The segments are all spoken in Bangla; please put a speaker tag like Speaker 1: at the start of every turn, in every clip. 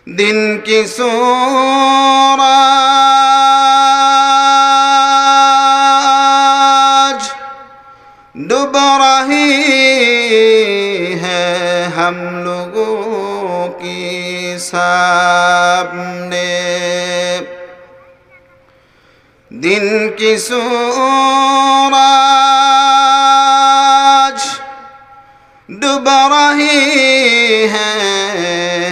Speaker 1: दिन की सूरज डूब रही है हम लोगों की सामने। दिन की सूरज डूब रही है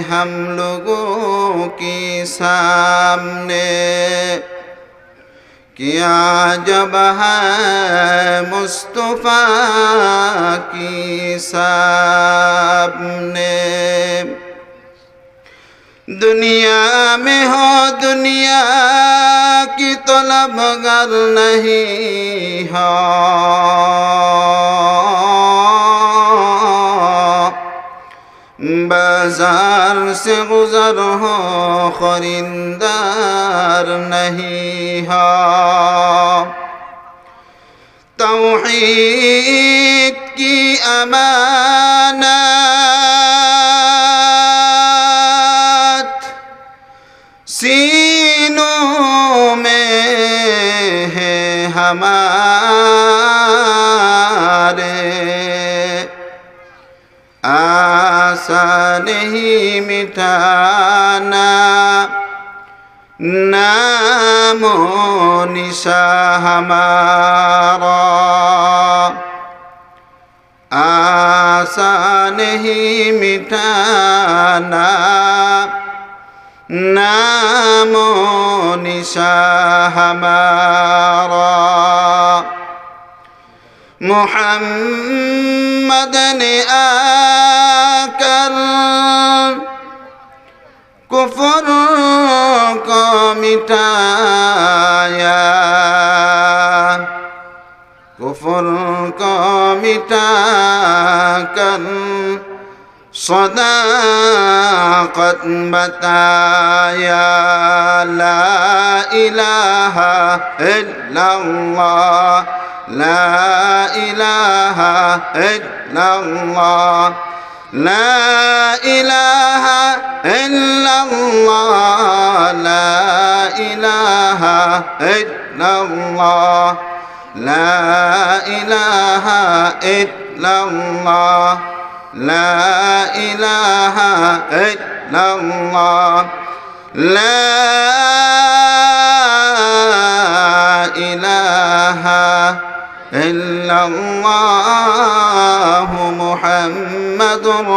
Speaker 1: हम लोगों की सामने। क्या जब है मुस्तफ़ा की सामने। दुनिया में हो दुनिया की तलबगर नहीं हो, बाजार से गुजर हो खरीदार नहीं हो। तौहीद की अमानत सीनों में है हमारे। आशा नहीं मिटाना नामो निशा हमारा। आशा नहीं मिटाना नामो निशा हमारा। मोहम्मद ने आकर कुफ्र को मिटाया, कुफ्र को मिटाकर सदाकत बताया। ला इलाहा इल्लल्लाह, ला इलाहा इल्लल्लाह, ला इलाहा इल्लल्लाह, ला इलाहा इल्लल्लाह, ला इलाहा इल्लल्लाह, ला इलाहा इल्लल्लाह, ला इलाहा इल्लल्लाह मुहम्मदुर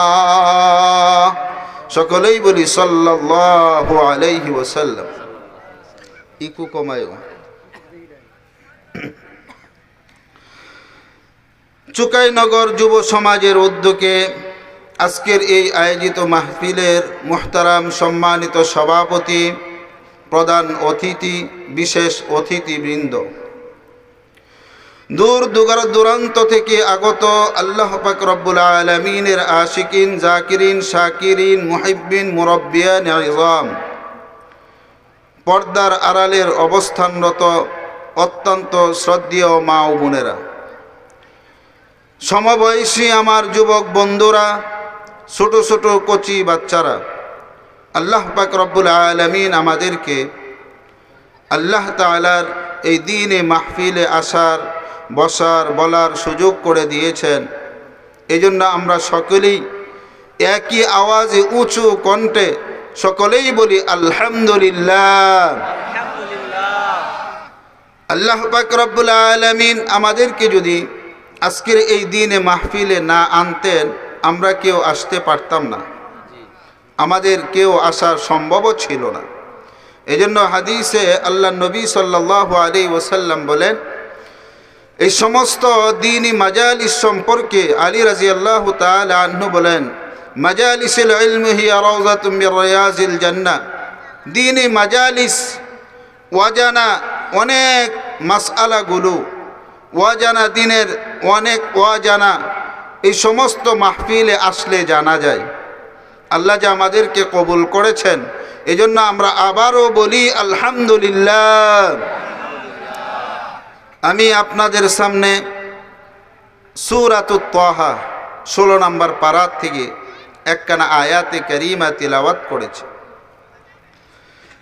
Speaker 1: রাসূলুল্লাহ। সকলেই বলি সাল্লাল্লাহু আলাইহি ওয়াসাল্লাম। ইকু কমায়ো। চুকাইনগর যুব সমাজের উদ্যোগে আজকের এই আয়োজিত মাহফিলের মুহতারাম সম্মানিত সভাপতি, প্রধান অতিথি, বিশেষ অতিথিবৃন্দ, দূর দূরান্ত থেকে আগত আল্লাহ পাক রব্বুল আলামিনের আশিকিন, জাকিরিন, শাকিরিন, মুহিব্বিন, মুরাব্বিয়ান ইযাম, পর্দার আড়ালের অবস্থানরত অত্যন্ত শ্রদ্ধেয় মা ও বোনেরা, সমবয়সী আমার যুবক বন্ধুরা, ছোট ছোট কচি বাচ্চারা, আল্লাহ পাক রব্বুল আলামিন আমাদেরকে আল্লাহ তাআলার এই দিনে মাহফিলে আসার, বসার, বলার সুযোগ করে দিয়েছেন। এজন্য আমরা সকলেই একই আওয়াজে উঁচু কণ্ঠে সকলেই বলি আলহামদুলিল্লাহ। আল্লাহ পাক রব্বুল আলামিন আমাদেরকে যদি আজকের এই দিনে মাহফিলে না আনতেন আমরা কেউ আসতে পারতাম না, আমাদের কেউ আসার সম্ভবও ছিল না। এজন্য হাদিসে আল্লাহ নবী সাল্লাল্লাহু আলাইহি ওয়াসাল্লাম বলেন, এই সমস্ত দ্বীনি মাজালিস সম্পর্কে আলী রাদিয়াল্লাহু তাআলা আনহু বলেন, মাজালিসুল ইলমি হিয়া রাওযাতুম মির রিয়াজিল জান্নাহ। দ্বীনি মাজালিস ওয়াজানা অনেক মাসআলাগুলো, ওয়াজানা দিনের অনেক ওয়াজানা এই সমস্ত মাহফিলে আসলে জানা যায়। আল্লাহ যে আমাদেরকে কবুল করেছেন, এজন্য আমরা আবারও বলি আলহামদুলিল্লাহ। আমি আপনাদের সামনে সূরাতুত তাহা 16 নম্বর পারা থেকে একখানা আয়াতে কারিমা তিলাওয়াত করেছে।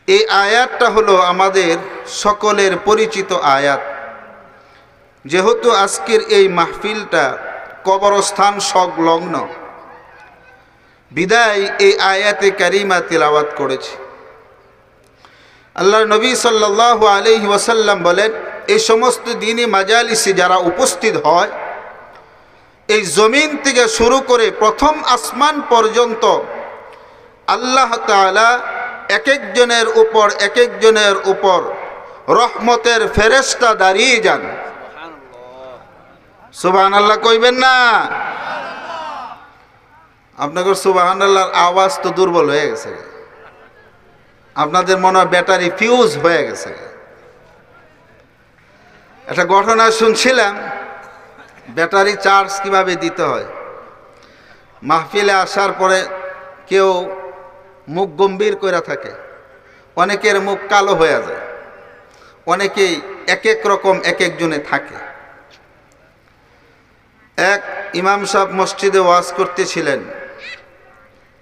Speaker 1: এই আয়াতটা হলো আমাদের সকলের পরিচিত আয়াত। যেহেতু আজকের এই মাহফিলটা কবরস্থান সংলগ্ন, বিদায় এই আয়াতে কারিমা তিলাওয়াত করেছে। আল্লাহর নবী সাল্লাল্লাহু আলাইহি ওয়াসাল্লাম বলেন, এই সমস্ত দ্বীনি মাজালিসে যারা উপস্থিত হয়, এই জমিন থেকে শুরু করে প্রথম আসমান পর্যন্ত আল্লাহ তাআলা এক একজনের উপর রহমতের ফেরেশতা দাঁড়িয়ে যান। সুবহানাল্লাহ কইবেন না? আপনাদের সুবহানাল্লাহর আওয়াজ তো দুর্বল হয়ে গেছে, আপনাদের মনে হয় ব্যাটারি ফিউজ হয়ে গেছে। একটা ঘটনা শুনছিলাম, ব্যাটারি চার্জ কিভাবে দিতে হয়। মাহফিলে আসার পরে কেউ মুখ গম্ভীর করে থাকে, অনেকের মুখ কালো হয়ে যায়, অনেকেই এক এক রকম এক একজনে থাকে। এক ইমাম সাহেব মসজিদে ওয়াজ করতেছিলেন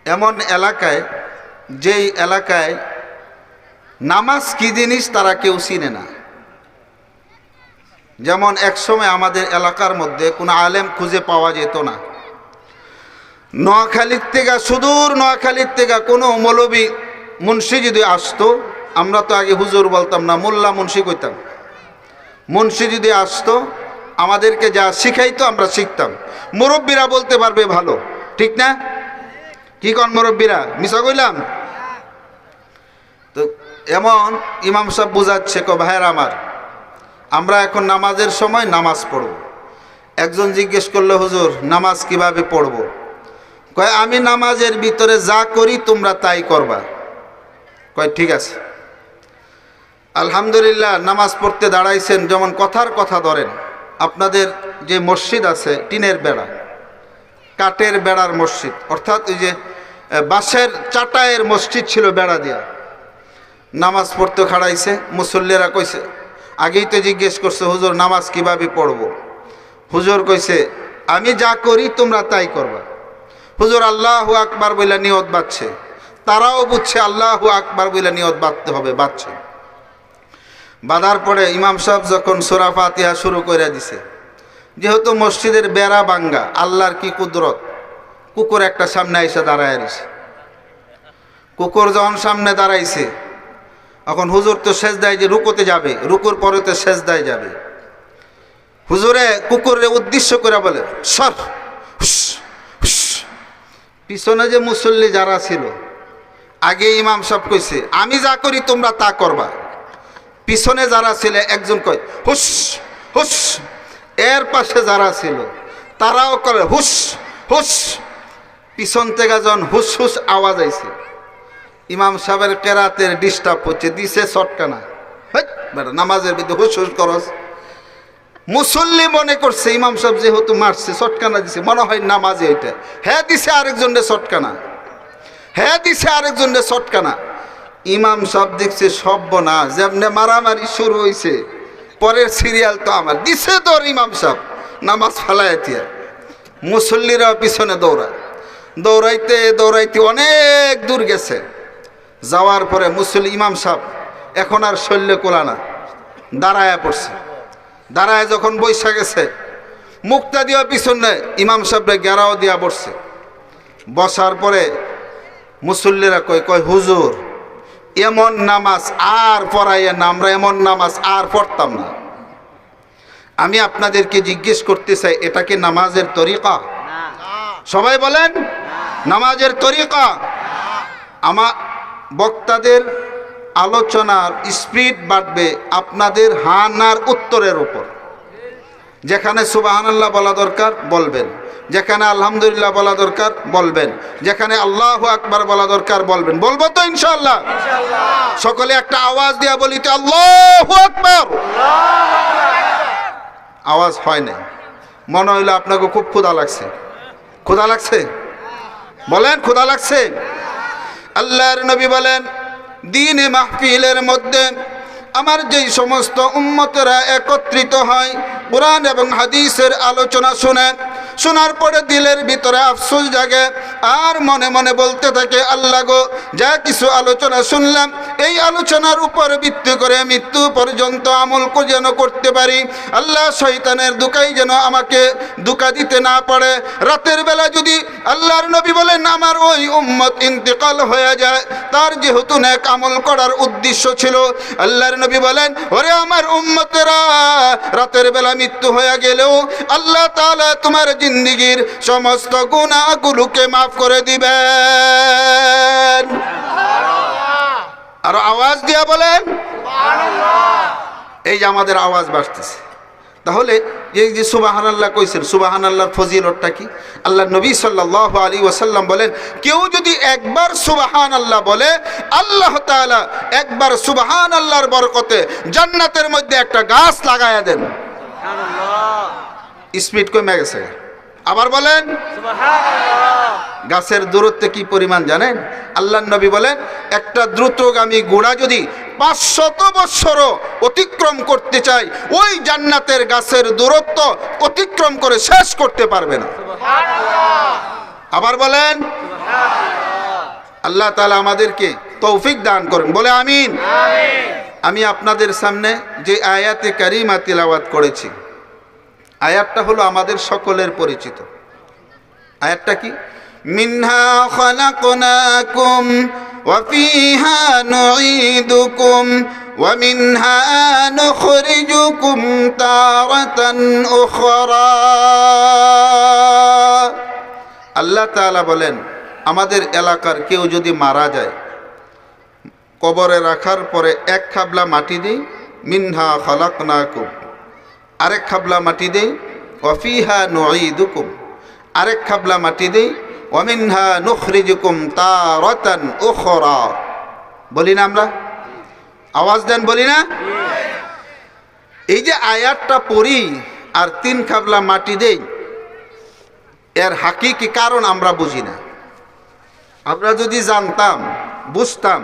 Speaker 1: এমন এলাকায়, যেই এলাকায় নামাজ কি জিনিস তারা কেউ চিনে না। যেমন একসময় আমাদের এলাকার মধ্যে কোনো আলেম খুঁজে পাওয়া যেত না। নোয়াখালীর থেকে, সুদূর নোয়াখালীর থেকে কোনো মৌলবী মুন্সি যদি আসতো, আমরা তো আগে হুজুর বলতাম না, মোল্লা মুন্সি কইতাম। মুন্সি যদি আসতো, আমাদেরকে যা শিখাইতো আমরা শিখতাম। মুরব্বীরা বলতে পারবে ভালো, ঠিক না? কি কন মুরব্বীরা, মিছা কইলাম? তো এমন ইমাম সাহেব বুঝাচ্ছে, ভাইয়ের আমার, আমরা এখন নামাজের সময় নামাজ পড়ব। একজন জিজ্ঞেস করলো, হুজুর নামাজ কিভাবে পড়ব? কয়, আমি নামাজের ভিতরে যা করি তোমরা তাই করবা। কয় ঠিক আছে। আলহামদুলিল্লাহ, নামাজ পড়তে দাঁড়াইছেন, যেমন কথার কথা ধরেন, আপনাদের যে মসজিদ আছে টিনের বেড়া, কাঠের বেড়ার মসজিদ, অর্থাৎ ওই যে বাঁশের চাটায়ের মসজিদ ছিল বেড়া দিয়া, নামাজ পড়তে খাড়াইছে। মুসল্লিরা কইছে, আগেই তো জিজ্ঞেস করছে, হুজুর নামাজ কিভাবে পড়ব? হুজুর কইছে, আমি যা করি তোমরা তাই করবা। হুজুর আল্লাহু আকবার বইলা নিয়ত বাঁধছে, তারাও বুঝছে আল্লাহু আকবার বইলা নিয়ত বাঁধতে হবে, বাঁধছে। বাঁধার পরে ইমাম সাহেব যখন সূরা ফাতিহা শুরু করে দিছে, যেহেতু মসজিদের বেড়া ভাঙ্গা, আল্লাহর কি কুদরত, কুকুর একটা সামনে এসে দাঁড়ায় রয়েছে। কুকুর যখন সামনে দাঁড়াইছে, এখন হুজুর তো সেজদায় যে রুকুতে যাবে, রুকুর পরে তো সেজদায় যাবে। হুজুরে কুকুরের উদ্দেশ্য করে বলে, সর। পিছনে যে মুসল্লি যারা ছিল, আগে ইমাম সাহেব কইছে আমি যা করি তোমরা তা করবা। পিছনে যারা ছিল একজন কয় হুস হুস, এর পাশে যারা ছিল তারাও করে হুস হুস। পিছন থেকে যখন হুস হুস আওয়াজ আইছে, ইমাম সাহেবের কেরাতের ডিস্টার্ব হচ্ছে, দিছে চটকানা। নামাজের ভিতরে হুস হুস করস। মুসল্লি মনে করছে ইমাম সাহেব যেহেতু মারছে, চটকানা দিছে, মনে হয় নামাজে এটা। হ্যাঁ দিছে আরেকজনের চটকানা, হ্যাঁ দিছে আরেকজনের চটকানা। ইমাম সাহেব দেখছে সব্বনা, যেমনে মারামারি শুরু হয়েছে, পরের সিরিয়াল তো আমার। দিছে তোর ইমাম সাহেব নামাজ ফালায় দিয়া, মুসল্লিরা পিছনে দৌড়ায়। দৌড়াইতে দৌড়াইতে অনেক দূর গেছে। যাওয়ার পরে মুসল্লি ইমাম সাহেব এখন আর শৈল্য কোলানা, দাঁড়ায় পড়ছে। দাঁড়ায় যখন বৈশা গেছে, মুক্তা দিয়া পিছনে ইমাম সাহেবরে গেরাও দিয়া বসছে। বসার পরে মুসল্লিরা কয় হুজুর এমন নামাজ আর পড়াইয়া না, আমরা এমন নামাজ আর পড়তাম না। আমি আপনাদেরকে জিজ্ঞেস করতে চাই, এটা কি নামাজের তরিকা? সবাই বলেন নামাজের তরিকা? আমার বক্তাদের আলোচনার স্পিড বাড়বে আপনাদের হানার উত্তরের উপর। যেখানে সুবহানাল্লাহ বলা দরকার বলবেন, যেখানে আলহামদুলিল্লাহ বলা দরকার বলবেন, যেখানে আল্লাহু আকবার বলা দরকার বলবেন। বলবো তো ইনশাআল্লাহ? সকলে একটা আওয়াজ দিয়া বলি তো, আল্লাহু আকবার। আওয়াজ হয় না, মনে হইলো আপনাকে খুব ক্ষুধা লাগছে। ক্ষুধা লাগছে? বলেন ক্ষুধা লাগছে? আল্লাহর নবী বলেন, দ্বীনে মাহফিলের মধ্যে আমার যেই সমস্ত উম্মতেরা একত্রিত হয়, কোরআন এবং হাদিসের আলোচনা শুনে, শোনার পরে দিলের ভিতরে আফসোস জাগে, আর মনে মনে বলতে থাকে, আল্লাহ গো, যা কিছু আলোচনা শুনলাম এই আলোচনার উপর ভিত্তি করে মৃত্যু পর্যন্ত আমল যেন করতে পারি। আল্লাহ, শয়তানের দুকাই যেন আমাকে দুকা দিতে না পারে। রাতের বেলা যদি আল্লাহর নবী বলেন আমার ওই উম্মত ইন্তেকাল হয়ে যায়, তার যেহেতু নেক আমল করার উদ্দেশ্য ছিল, আল্লাহর নবী বলেন, ওরে আমার উম্মতেরা, রাতের বেলা মৃত্যু হয়ে গেলেও আল্লাহ তাআলা তোমার জিন্দেগীর সমস্ত গুনাহগুলোকে মাফ করে দিবেন। আর আওয়াজ দিয়া বলেন সুবহানাল্লাহ। এই যে আমাদের আওয়াজ বাড়তেছে, তাহলে এই যে সুবহানাল্লাহ কইছেন, সুবহানাল্লাহর ফজিলতটা কি? আল্লাহ নবী সাল্লাল্লাহু আলাইহি ওয়াসাল্লাম বলেন, কেউ যদি একবার সুবহানাল্লাহ বলে, আল্লাহ তাআলা একবার সুবহানাল্লাহর বরকতে জান্নাতের মধ্যে একটা গাছ লাগায়া দেন। সুবহানাল্লাহ। স্পিড কমে গেছে, আবার বলেন সুবহানাল্লাহ। গাছের দূরত্ব কি পরিমাণ জানেন? আল্লাহর নবী বলেন, একটা দ্রুতগামী ঘোড়া যদি 500 বৎসরও অতিক্রম করতে চায়, ওই জান্নাতের গাছের দূরত্ব অতিক্রম করে শেষ করতে পারবে না। সুবহানাল্লাহ। আবার বলেন সুবহানাল্লাহ। আল্লাহ তাআলা আমাদেরকে তৌফিক দান করেন, বলে আমিন। আমিন। আমি আপনাদের সামনে যে আয়াতে কারিমা তিলাওয়াত করেছি, আয়াতটা হলো আমাদের সকলের পরিচিত। আয়াতটা কি? মিনহা খালাকনাকুম ওয়া ফিহা নুঈদুকুম ওয়া মিনহা নুখরিজুকুম তারাতান উখরা। আল্লাহ তাআলা বলেন, আমাদের এলাকার কেউ যদি মারা যায়, কবরে রাখার পরে এক খাবলা মাটি দেই, মিনহা খালাকনাকুম, আরেক খাবলা মাটি দেই, ওয়া ফিহা নুঈদুকুম, আরেক খাবলা মাটি দেই, ওয়া মিনহা নুখরিজুকুম তারাতান উখরা। বলি না আমরা? আওয়াজ দেন, বলি না? এই যে আয়াতটা পড়ি আর 3 খাবলা মাটি দেই, এর হাকিকি কারণ আমরা বুঝি না। আমরা যদি জানতাম, বুঝতাম,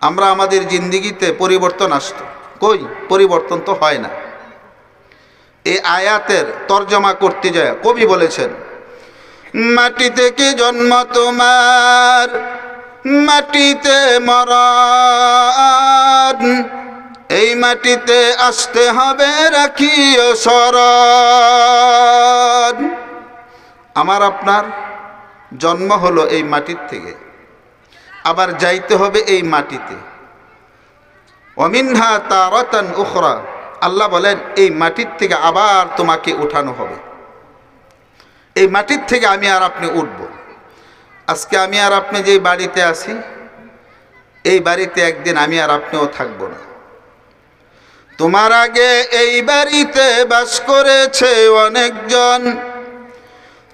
Speaker 1: আমরা আমাদের জিন্দেগিতে পরিবর্তন আসতো। কই পরিবর্তন তো হয় না। এই আয়াতের তরজমা করতে যায় কবি বলেছেন, মাটি থেকে জন্ম তোমার, মাটিতে মরণ, এই মাটিতে আসতে হবে রাখিও শরণ। আমার আপনার জন্ম হলো এই মাটির থেকে, আবার যাইতে হবে এই মাটিতে। ওয়ামিনহা তারাতান উখরা, আল্লাহ বলেন এই মাটির থেকে আবার তোমাকে উঠানো হবে। এই মাটির থেকে আমি আর আপনি উঠব। আজকে আমি আর আপনি যে বাড়িতে আছি, এই বাড়িতে একদিন আমি আর আপনিও থাকবো না। তোমার আগে এই বাড়িতে বাস করেছে অনেকজন,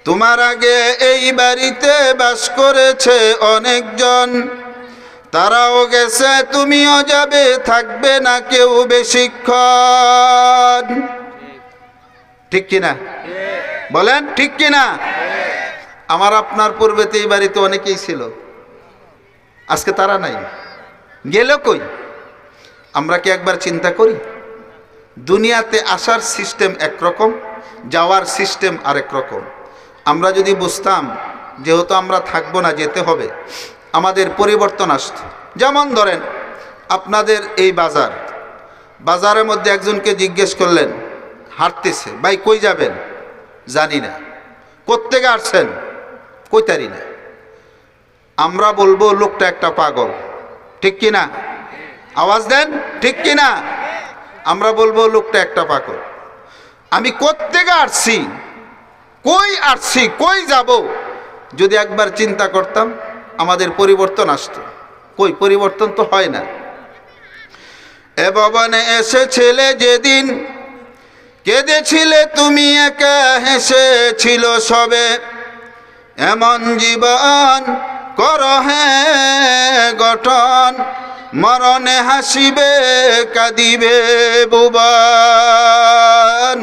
Speaker 1: তোমার আগে এই বাড়িতে বাস করেছে অনেকজন, তারাও গেছে, তুমিও যাবে, থাকবে না কেউ বেশিক্ষণ। ঠিক কিনা বলেন? ঠিক কিনা? আমার আপনার পূর্বেতে এই বাড়িতে অনেকেই ছিল, আজকে তারা নাই, গেল কই? আমরা কি একবার চিন্তা করি? দুনিয়াতে আসার সিস্টেম একরকম, যাওয়ার সিস্টেম আরেক রকম। আমরা যদি বুঝতাম যেহেতু আমরা থাকবো না, যেতে হবে, আমাদের পরিবর্তন আসতো। যেমন ধরেন আপনাদের এই বাজার, বাজারের মধ্যে একজনকে জিজ্ঞেস করলেন, হাঁটতেছে, ভাই কই যাবেন? জানি না। কোত্থেকে আসছেন? কইতারি না। আমরা বলবো লোকটা একটা পাগল। ঠিক কিনা? আওয়াজ দেন, ঠিক কিনা? আমরা বলবো লোকটা একটা পাগল। আমি কোত্থেকে আসছি, কই আসছি, কই যাব, যদি একবার চিন্তা করতাম আমাদের পরিবর্তন আসতো। কই পরিবর্তন তো হয় না। এ ভবনে এসেছিলে যেদিন, কেঁদেছিলে তুমি একা, হেসেছিল সবে, এমন জীবন করো হে গঠন, মরণে হাসিবে কাঁদিবে ভুবন,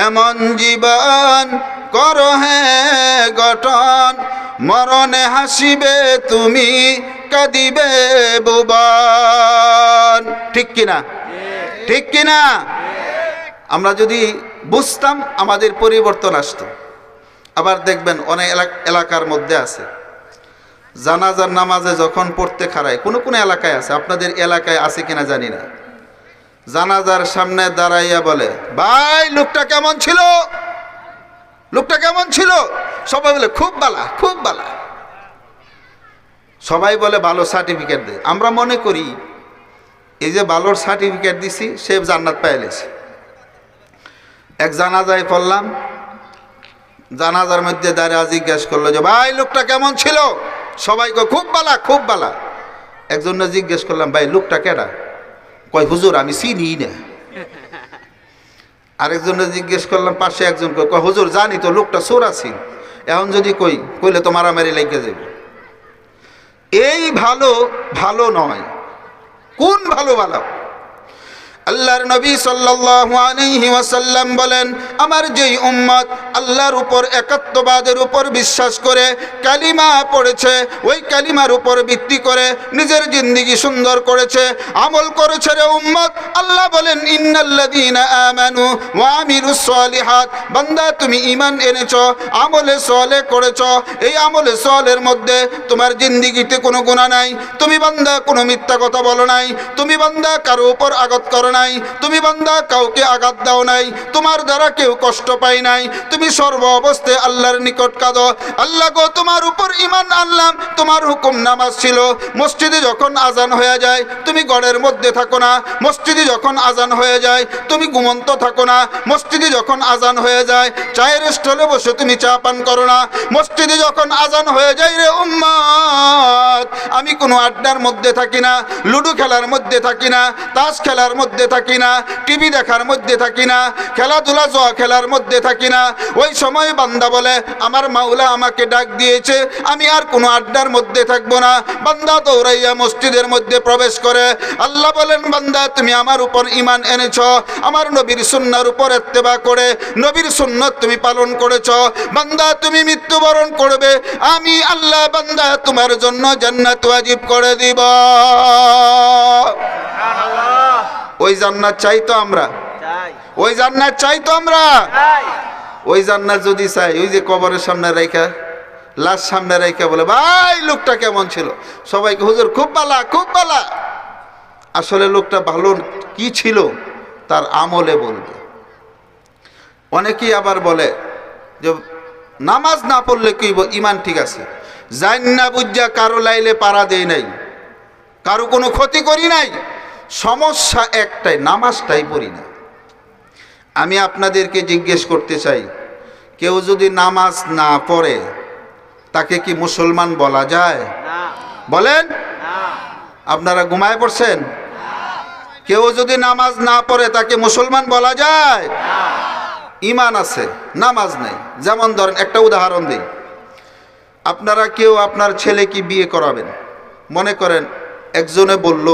Speaker 1: এমন জীবন করো হে গঠন, মরণে হাসিবে তুমি, কাঁদিবে ভুবন। ঠিক কিনা? ঠিক কিনা? আমরা যদি বুঝতাম আমাদের পরিবর্তন আসতো। আবার দেখবেন অনেক এলাকার মধ্যে আছে জানাজার নামাজে যখন পড়তে খাড়ায়, কোনো কোনো এলাকায় আছে, আপনাদের এলাকায় আছে কিনা জানি না, জানাজার সামনে দাঁড়াইয়া বলে, ভাই লোকটা কেমন ছিল, লোকটা কেমন ছিল? সবাই বলে খুব বালা, খুব বালা। সবাই বলে ভালো সার্টিফিকেট দে। আমরা মনে করি এই যে ভালোর সার্টিফিকেট দিছি সে জান্নাত পাইলেছে। এক জানাজায় পড়লাম, জানাজার মধ্যে দাঁড়িয়ে জিজ্ঞেস করলো যে ভাই লোকটা কেমন ছিল? সবাই কয় খুব বালা, খুব বালা। একজনে জিজ্ঞেস করলাম, ভাই লোকটা কেডা? কয় হুজুর আমি চিনি না। আরেকজনে জিজ্ঞেস করলাম, পাশে একজন কয় হুজুর জানি তো, লোকটা চোর আছে, এখন যদি কইলে তো মারামারি লেগে যাবে। এই ভালো ভালো নয়। কোন ভালো ভালো? আল্লাহর নবী সাল্লাল্লাহু আলাইহি ওয়াসাল্লাম বলেন, আমার যেই উম্মত আল্লাহর উপর একাত্মবাদের উপর বিশ্বাস করে কালিমা পড়েছে, ওই কালিমার উপর ভিত্তি করে নিজের জিন্দেগি সুন্দর করেছে, আমল করেছে রে উম্মত, আল্লাহ বলেন ইন্নাল্লাযীনা আমানু ওয়া আমিলুস সালিহাত, বান্দা তুমি ঈমান এনেছো, আমলে সালেহ করেছো, এই আমলে সালেহের মধ্যে তোমার জিন্দেগিতে কোনো গুনাহ নাই, তুমি বান্দা কোনো মিথ্যা কথা বলো নাই, তুমি বান্দা কারো উপর আঘাত করো নাই, তুমি বান্দা কাউকে আঘাত দাও নাই, তোমার দ্বারা কেউ কষ্ট পায় নাই, তুমি সর্ব অবস্থায় আল্লাহর নিকট কাঁদো, আল্লাহ গো তোমার উপর ঈমান আনলাম, তোমার হুকুম নামাজ ছিল, মসজিদে যখন আজান হয়ে যায় তুমি ঘরের মধ্যে থাকো না, মসজিদে যখন আজান হয়ে যায় তুমি ঘুমন্ত থাকো না, মসজিদে যখন আজান হয়ে যায় চায়ের স্টলে বসে তুমি চা পান করো না, মসজিদে যখন আজান হয়ে যায় রে উম্মত আমি কোনো আড্ডার মধ্যে থাকি না, লুডো খেলার মধ্যে থাকি না, তাস খেলার মধ্যে থাকি না, টিভি দেখার মধ্যে থাকি না, খেলাধুলা জোয়া খেলার মধ্যে থাকি না। ওই সময় বান্দা বলে আমার মাওলা আমাকে ডাক দিয়েছে, আমি আর কোনো আড্ডার মধ্যে থাকবো না, বান্দা দৌড়াইয়া মসজিদের মধ্যে প্রবেশ করে। আল্লাহ বলেন বান্দা তুমি আমার উপর ঈমান এনেছো, আমার নবীর সুন্নাহর উপর ইত্তেবা করে নবীর সুন্নাত তুমি পালন করেছো, বান্দা তুমি মৃত্যুবরণ করবে, আমি আল্লাহ বান্দা তোমার জন্য জান্নাত ওয়াজিব করে দিব। ওই জান্নাত চাই তো আমরা, ওই জান্নাত চাই তো আমরা। ওই জান্নাত যদি চাই, ওই যে কবরের সামনে রেখা, লাশ সামনে রেখা বলে ভাই লোকটা কেমন ছিল, সবাইকে হুজুর খুব ভালো, খুব ভালো। আসলে লোকটা ভালো কি ছিল তার আমলে বলবে। অনেকেই আবার বলে যে নামাজ না পড়লে কি ঈমান ঠিক আছে, জান না বুঝা কারো লাইলে পাড়া দেই নাই, কারো কোনো ক্ষতি করি নাই, সমস্যা একটাই, নামাজটাই পড়ি না। আমি আপনাদেরকে জিজ্ঞেস করতে চাই, কেউ যদি নামাজ না পড়ে তাকে কি মুসলমান বলা যায়? বলেন, আপনারা ঘুমায় পড়ছেন? কেউ যদি নামাজ না পড়ে তাকে মুসলমান বলা যায়? ঈমান আছে, নামাজ নেই। যেমন ধরেন একটা উদাহরণ দিই, আপনারা কেউ আপনার ছেলে কি বিয়ে করাবেন, মনে করেন একজনে বলল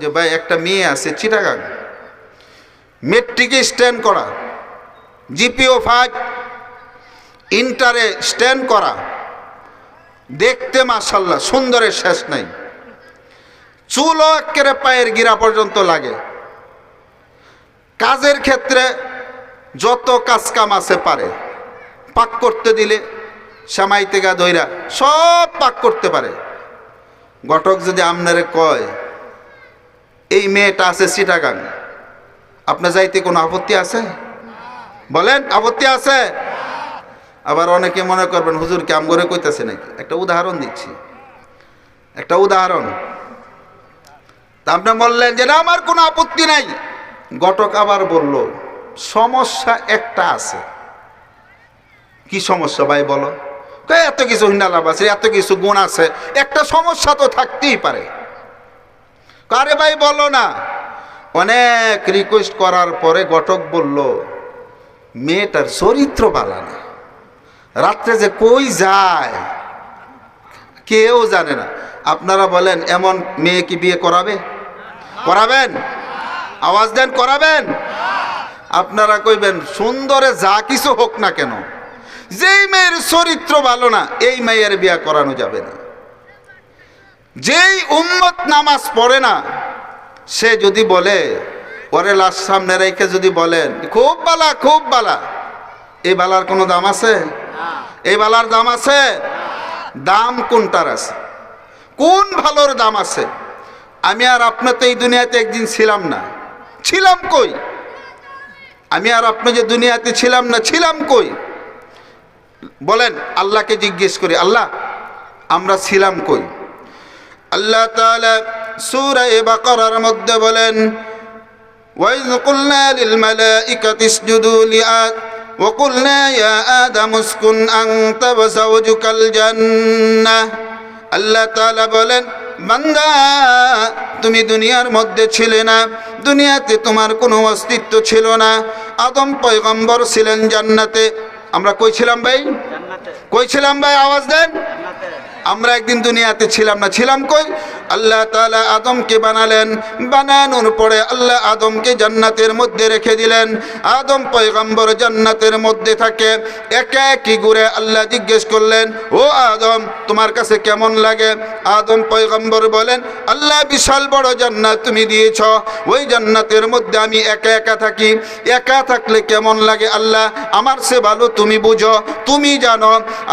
Speaker 1: যে ভাই একটা মেয়ে আছে চিটাগাং, মেট্রিকে স্ট্যান্ড করা, জিপিও 5, ইন্টারে স্ট্যান্ড করা, দেখতে মাশাআল্লাহ সুন্দরের শেষ নাই, চুলও একেবারে পায়ের গিরা পর্যন্ত লাগে, কাজের ক্ষেত্রে যত কাজ কাম আছে পারে, পাক করতে দিলে সামাই থেকে ধইরা সব পাক করতে পারে। ঘটক যদি আপনারে কয় এই মেয়েটা আছে চিটাগাং, আপনার যাইতে কোনো আপত্তি আছে? বলেন, আপত্তি আছে? আবার অনেকে মনে করবেন হুজুর কি আমগরে কইতাছে নাকি। একটা উদাহরণ দিচ্ছি, একটা উদাহরণ। তা আপনি বললেন যে না আমার কোনো আপত্তি নাই, ঘটক আবার বলল সমস্যা একটা আছে। কি সমস্যা ভাই বলো? এত কিছু হিন্দালাভ আছে, এত কিছু গুণ আছে, একটা সমস্যা তো থাকতেই পারে। আরে ভাই বলো না। অনেক রিকোয়েস্ট করার পরে ঘটক বলল মেয়েটার চরিত্র ভালো না, রাত্রে যে কই যায় কেউ জানে না। আপনারা বলেন এমন মেয়ে কি বিয়ে করাবে? করাবেন? আওয়াজ দেন, করাবেন? আপনারা কইবেন সুন্দরে যা কিছু হোক না কেন, যেই মেয়ের চরিত্র ভালো না এই মেয়ের বিয়ে করানো যাবে না। যেই উম্মত নামাজ পড়ে না সে যদি বলে, পরে লাশ সামনে রেখে যদি বলেন খুব বালা, খুব বালা, এই বালার কোনো দাম আছে? এই বালার দাম আছে? দাম কোনটার আছে? কোন ভালোর দাম আছে? আমি আর আপনি তো এই দুনিয়াতে একদিন ছিলাম না, ছিলাম কই? আমি আর আপনি যে দুনিয়াতে ছিলাম না, ছিলাম কই? বলেন, আল্লাহকে জিজ্ঞেস করি, আল্লাহ আমরা ছিলাম কই? আল্লাহ তাআলা সূরা বাকারার মধ্যে বলেন, وَإِذْ قُلْنَا لِلْمَلَائِكَةِ اسْجُدُوا وَقُلْنَا يَا آدَمُ اسْكُنْ أَنْتَ وَزَوْجُكَ الْجَنَّةَ। আল্লাহ তাআলা বলেন, বান্দা তুমি দুনিয়ার মধ্যে ছিলে না, দুনিয়াতে তোমার কোনো অস্তিত্ব ছিল না। আদম পয়গম্বর ছিলেন জান্নাতে। আমরা কই ছিলাম ভাই? কই ছিলাম ভাই? আওয়াজ দেন। আমরা একদিন দুনিয়াতে ছিলাম না, ছিলাম কই? আল্লাহ তাআলা আদমকে বানালেন, বানানোর পরে আল্লাহ আদমকে জান্নাতের মধ্যে রেখে দিলেন। আদম পয়গম্বর জান্নাতের মধ্যে থাকে, একে একই ঘুরে আল্লাহ জিজ্ঞেস করলেন, ও আদম তোমার কাছে কেমন লাগে? আদম পয়গম্বর বলেন, আল্লাহ বিশাল বড় জান্নাত তুমি দিয়েছ, ওই জান্নাতের মধ্যে আমি একা একা থাকি, একা থাকলে কেমন লাগে আল্লাহ? আমার সে ভালো তুমি বুঝো, তুমি জানো।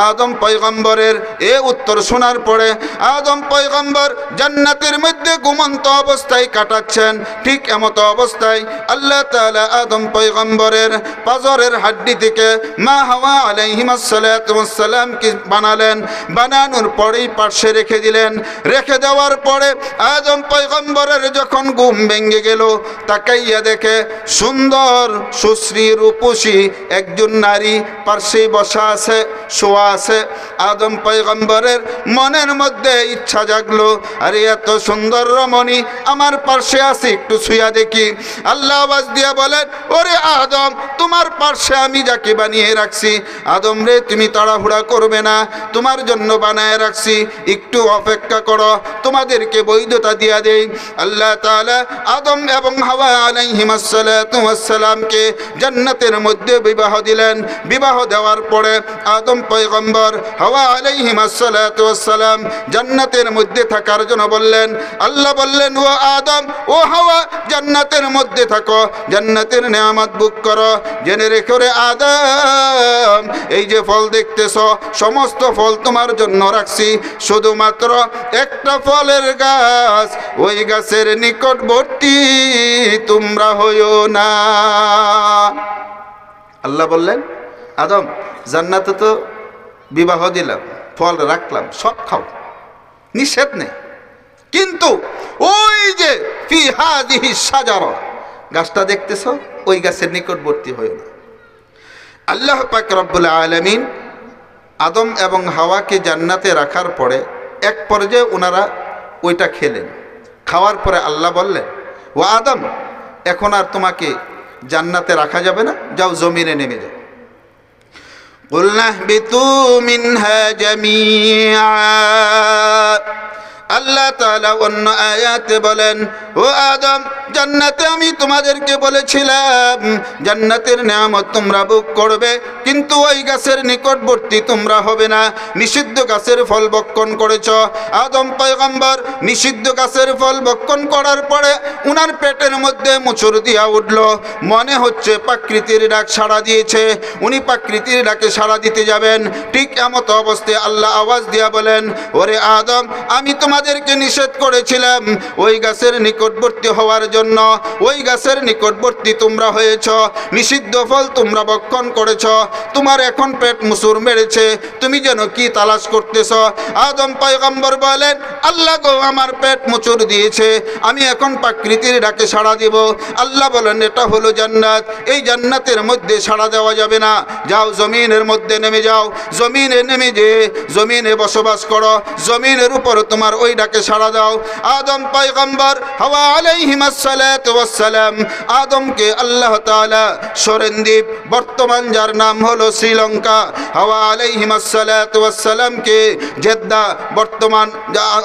Speaker 1: আদম পয়গম্বরের এ উত্তর শোনার পরে আদম পয়গম্বর জান্নাতের মধ্যে ঘুমন্ত অবস্থায় কাটাচ্ছেন। ঠিক এমতো অবস্থায় আল্লাহ তাআলা আদম পয়গম্বরের পাজরের হাড্ডি থেকে মা হাওয়া আলাইহিস সালাতু ওয়াস সালামকে বানালেন। বানানোর পরেই পাশে রেখে দিলেন। রেখে দেওয়ার পরে আদম পয়গম্বরের যখন ঘুম ভেঙে গেল, তাকাইয়া দেখে সুন্দর সুশ্রী রূপসী একজন নারী পাশে বসা আছে, শোয়া আছে। আদম পয়গম্বরের মনের মধ্যে ইচ্ছা জাগলো, আরে এত সুন্দর রমণী আমার পাশে আছে, একটু ছুঁয়া দেখি। আল্লাহ আওয়াজ দিয়া বলেন, ওরে আদম তোমার পাশে আমি যাকে বানিয়ে রাখছি, আদম রে তুমি তাড়াহুড়া করবে না, তোমার জন্য বানায় রাখছি, একটু অপেক্ষা করো, তোমাদেরকে বৈধতা দিয়া দেই। আল্লাহ তাআলা আদম এবং হাওয়া আলাইহিস সালাতু ওয়াস সালামকে জান্নাতের মধ্যে বিবাহ দিলেন। বিবাহ দেওয়ার পরে আদম পয়গম্বর হাওয়া আলাইহিস সালাতু ওয়াস সালাম জান্নাতের মধ্যে থাকার জন্য বললেন। আল্লাহ বললেন, ও আদম ও হাওয়া জান্নাতের মধ্যে থাকো, জান্নাতের নেয়ামত ভোগ করো। জেনে রেখো রে আদম, এই যে ফল দেখতেছ সমস্ত ফল তোমার জন্য রাখছি, শুধুমাত্র একটা ফলের গাছ, ওই গাছের নিকটবর্তী তোমরা হইও না। আল্লাহ বললেন, আদম জান্নাতে তো বিবাহ দিলাম, ফল রাখলাম, সব খাও, নিষেধ নেই, কিন্তু ওই যে ফি হাযিহি শাজারা গাছটা দেখতেছ, ওই গাছের নিকটবর্তী হইও না। আল্লাহ পাক রব্বুল আলামিন আদম এবং হাওয়াকে জান্নাতে রাখার পরে এক পর্যায়ে ওনারা ওইটা খেলেন। খাওয়ার পরে আল্লাহ বললেন, ও আদম এখন আর তোমাকে জান্নাতে রাখা যাবে না, যাও জমিনে নেমে যাও। কুলনা বিতু মিনহা জামিআ। আল্লাহ তাআলা অন্য আয়াতে বলেন, ও আদম জান্নাতে আমি তোমাদেরকে বলেছিলাম জান্নাতের নিয়ামত তোমরা ভোগ করবে, কিন্তু ওই গাছের নিকটবর্তী তোমরা হবে না। নিষিদ্ধ গাছের ফল ভক্ষণ করেছ। আদম পয়গম্বর নিষিদ্ধ গাছের ফল ভক্ষণ করার পরে উনার পেটের মধ্যে মোচড় দিয়া উঠল। মনে হচ্ছে প্রকৃতির ডাক সাড়া দিয়েছে, উনি প্রকৃতির ডাকে সাড়া দিতে যাবেন। ঠিক এমতো অবস্থায় আল্লাহ আওয়াজ দিয়া বলেন, ওরে আদম আমি তোমাদেরকে নিষেধ করেছিলাম ওই গাছের নিকটবর্তী হওয়ার জন্য, ওই গাছের নিকটবর্তী তোমরা হয়েছ, নিষিদ্ধ ফল তোমরা ভক্ষণ করেছ, তোমার এখন পেট মুসুর মেরেছে, তুমি যেন কি তালাশ করতেছ? আদম পয়গম্বর বলেন, আল্লাহ গো আমার পেট মুচুর দিয়েছে, আমি এখন প্রকৃতির ডাকে সাড়া দিব। আল্লাহ বলেন, এটা হলো জান্নাত, এই জান্নাতের মধ্যে সাড়া দেওয়া যাবে না, যাও জমিনের মধ্যে নেমে যাও, জমিনে নেমে যে জমিনে বসবাস করো, জমিনের উপর তোমার ওই ডাকে সাড়া দাও। আদম পয়গম্বর হাওয়া আলাইহিস সালাতু ওয়াস সালাম আদমকে আল্লাহ তাআলা সরেনদ্বীপ, বর্তমান যার নাম হলো শ্রীলঙ্কা, হাওয়া আলাইহিস সালাতু ওয়াস সালামকে জেদ্দা, বর্তমান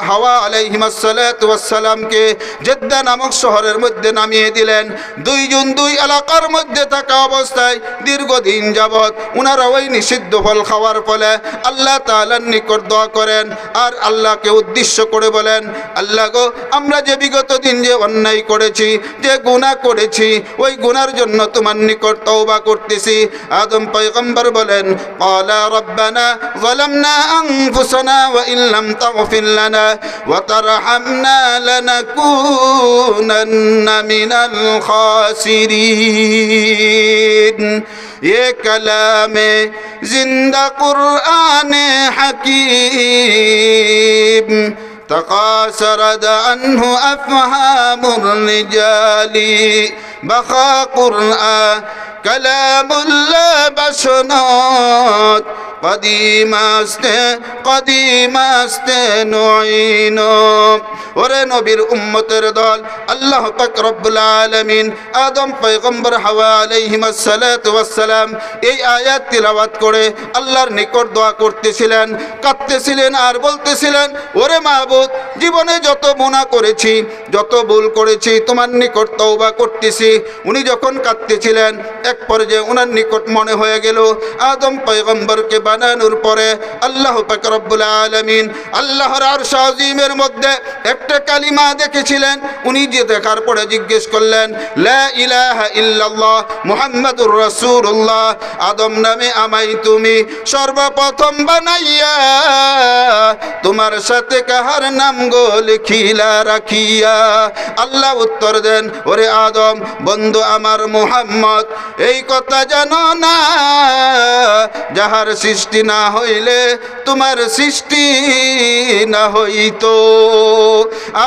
Speaker 1: হাওয়া আলাইহিস সালাতু ওয়াস সালামকে জেদ্দা নামক শহরের মধ্যে নামিয়ে দিলেন। দুইজন দুই এলাকার মধ্যে থাকা অবস্থায় দীর্ঘদিন যাবৎ উনারা ওই নিষিদ্ধ ফল খাওয়ার ফলে আল্লাহ তাআলার নিকট দোয়া করেন আর আল্লাহকে উদ্দেশ্য করে বলেন, আল্লাহ গো, আমরা যে বিগত দিন যে অন্যায় করেছি, যে গুনাহ করেছি, ওই গুনার জন্য তোমার নিকট তওবা করতেছি। আদম পয়গম্বর বলেন, ক্বালা রব্বানা যালামনা আনফুসানা ওয়া ইন লাম তাগফির লানা ওয়া তারহামনা লানাকুনান্না মিনাল খাসিরিন। ये कलाम जिंदा कुरान हकीम तकासरद अन्हु अफ़हाम الرجال बखा कुरान कलामुल्लाह बशनात कदीम आस्ते नुईन। ওরে নবীর উম্মতের দল, আল্লাহ পাক রব্বুল আলামিন আদম পয়গম্বর হাওয়া আলাইহিমাস সালাতু ওয়াস সালাম এই আয়াত তিলাওয়াত করে আল্লাহর নিকট দোয়া করতেছিলেন, কাঁদতেছিলেন আর বলতেছিলেন, ওরে মাহবুব, জীবনে যত গুনাহ করেছি, যত ভুল করেছি, তোমার নিকট তওবা করতেছি। উনি যখন কাঁদতেছিলেন, এক পর্যায়ে ওনার নিকট মনে হয়ে গেল আদম পয়গম্বরকে বানানোর পরে আল্লাহ পাক রব্বুল আলামিন আল্লাহর আরশ আজিমের মধ্যে একটা কালিমা দেখেছিলেন। উনি যে দেখার পরে জিজ্ঞেস করলেন, লা ইলাহা ইল্লাল্লাহ মুহাম্মাদুর রাসূলুল্লাহ, আদম নামে আমায় তুমি সর্বপ্রথম বানাইয়া তোমার সাথে কাহার নাম গো লিখিলা রাখিয়া? আল্লাহ উত্তর দেন, ওরে আদম, বন্ধু আমার মুহাম্মদ, এই কথা জানো না, যাহার সৃষ্টি না হইলে তোমার সৃষ্টি না হইতো।